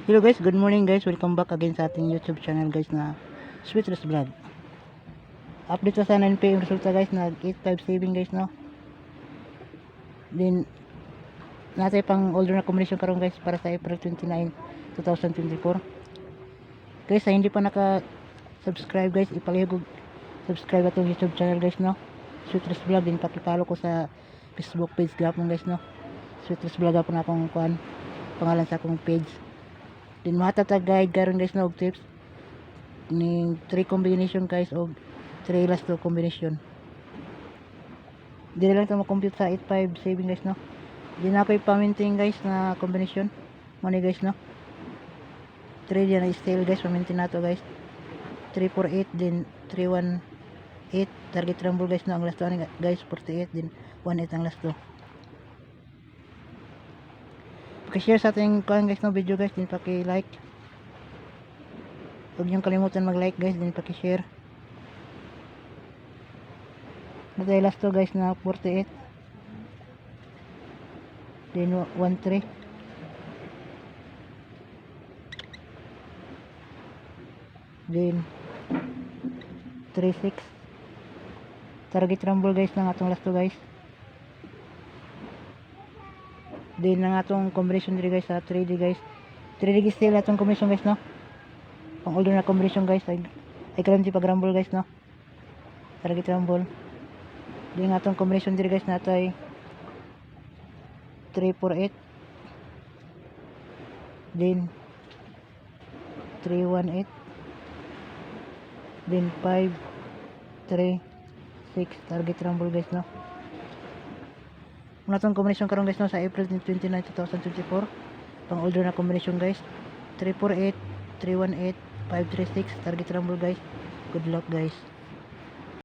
Hello guys, good morning guys. Welcome back again sa ating YouTube channel guys na Sweetress Vlog. Update sa 9 PM resulta guys na 8.5 saving guys no. Then natay pang order na combination karon guys para sa April 29, 2024. Guys, sa hindi pa naka-subscribe guys, ipalihog subscribe atong YouTube channel guys no. Sweetress Vlog, din paki-follow ko sa Facebook page gapon guys no. Sweetress Vlog gapon akong pangalan sa akong page. Din matatag guide karon guys no og tips ning 3 combination guys og 3 last 2 combination. Dili lang ito makompute sa 8.5 saving guys no. Di na ako ipaminting guys na combination mo ni guys no. 3 diyan na stale guys, pamintin nato guys. 348 din 318 target rumble guys no. Ang last 2 guys 48 din 18 ang last 2. Paki-share sa ating kuan guys no video guys, din paki-like. Huwag niyong kalimutan mag-like guys, din paki-share. Natay last 2 guys na 48. Din 13. Din 36. Target rumble guys ng atong last 2 guys. Din ang atong combination diri guys sa 3D guys. 3D still atong combination guys no. Pang order na combination guys ay karon si pag rumble guys no. Target rumble. Din ang atong combination diri guys natay 348. Din 318. Din 5 3 6 target rumble guys no. Muna itong combination karon guys no sa April 29, 2024. Pang order na combination guys 348, 318, 536 target rumble guys. Good luck guys.